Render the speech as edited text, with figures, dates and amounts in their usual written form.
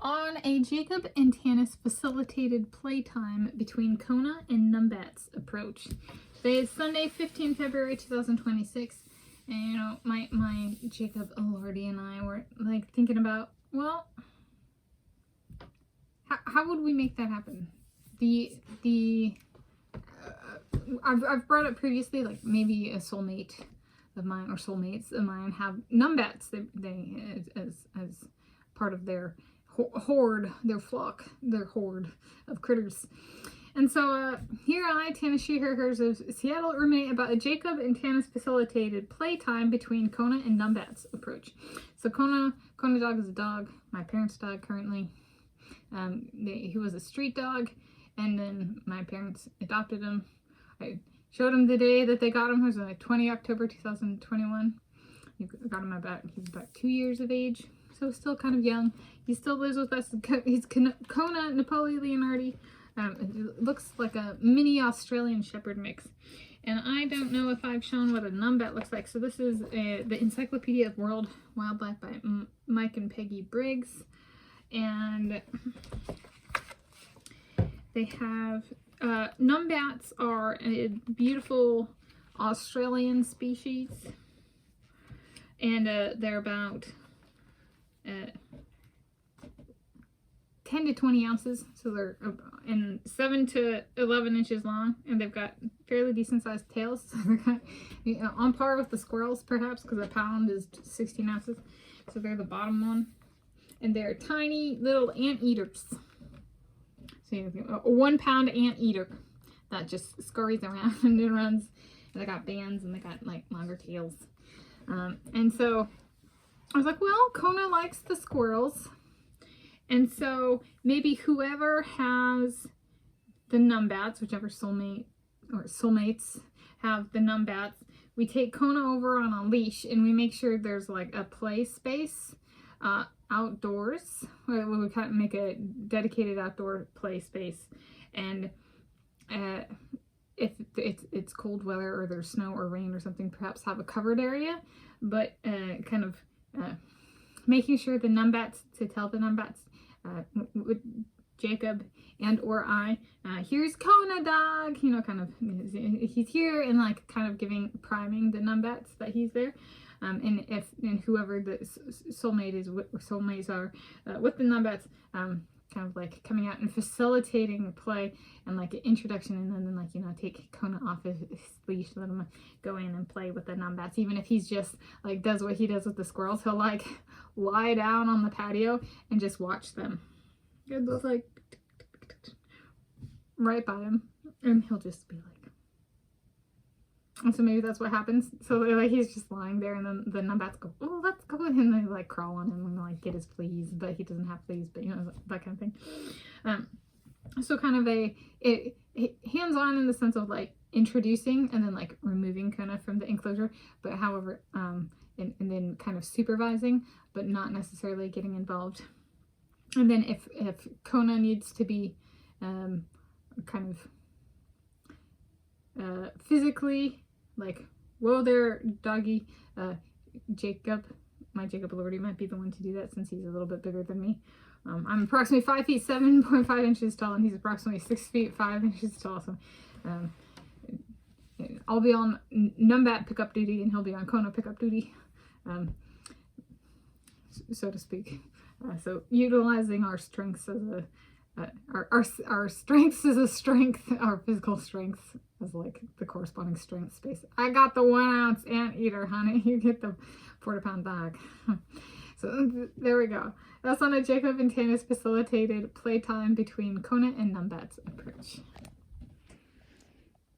on a Jacob and Tanis facilitated playtime between Kona and Numbats approach. Today is Sunday, 15 February 2026, and you know, my Jacob Leonhardi and I were like thinking about, well, how would we make that happen? I've brought up previously, like maybe a soulmate of mine or soulmates of mine have Numbats. They as part of their horde, their flock, their horde of critters. And so here I, Tanis, she, her, hers of Seattle, ruminate about a Jacob and Tanis facilitated playtime between Kona and Numbats approach. So Kona dog is a dog, my parents' dog currently. He was a street dog, and then my parents adopted him. I showed him the day that they got him. It was like 20 October 2021. You got him he's about 2 years of age, so still kind of young. He still lives with us. He's Kona and Coralee Leonhardi. It looks like a mini Australian Shepherd mix. And I don't know if I've shown what a Numbat looks like. So this is the Encyclopedia of World Wildlife by Mike and Peggy Briggs. And they have Numbats are a beautiful Australian species, and they're about 10 to 20 ounces, so they're in 7 to 11 inches long, and they've got fairly decent sized tails, so they're kind of, on par with the squirrels perhaps, because a pound is 16 ounces, so they're the bottom one, and they're tiny little anteaters. So a 1 pound anteater that just scurries around and it runs. And they got bands and they got like longer tails. And so I was like, well, Kona likes the squirrels. And so maybe whoever has the Numbats, whichever soulmate or soulmates have the Numbats, we take Kona over on a leash and we make sure there's like a play space outdoors. We kind of make a dedicated outdoor play space, and if it's cold weather or there's snow or rain or something, perhaps have a covered area, but kind of making sure the Numbats, to tell the Numbats with Jacob and or I, here's Kona dog, you know, kind of he's here, and like kind of priming the Numbats that he's there. And whoever the soulmate is with, or soulmates are with the Numbats, kind of like coming out and facilitating play and like an introduction, and then like, you know, take Kona off his leash, let him go in and play with the Numbats. Even if he's just like does what he does with the squirrels, he'll like lie down on the patio and just watch them. And they'll like right by him, and he'll just be like. And so maybe that's what happens. So like he's just lying there, and then the Numbats go, oh, let's go, and they like crawl on him and like get his fleas, but he doesn't have fleas, but you know, that kind of thing. So kind of a hands-on in the sense of like introducing and then like removing Kona from the enclosure, but however, and then kind of supervising, but not necessarily getting involved. And then if Kona needs to be kind of physically like, whoa there, doggy, Jacob, my Jacob Leonhardi might be the one to do that since he's a little bit bigger than me. I'm approximately 5 feet 7.5 inches tall, and he's approximately 6 feet 5 inches tall. So I'll be on Numbat pickup duty, and he'll be on Kona pickup duty, so to speak. So utilizing our strengths as a our strengths as a strength, our physical strengths as like the corresponding strength space. I got the 1 ounce anteater, honey. You get the 40-pound dog. So there we go. That's on a Jacob and Tanis facilitated playtime between Kona and Numbats approach.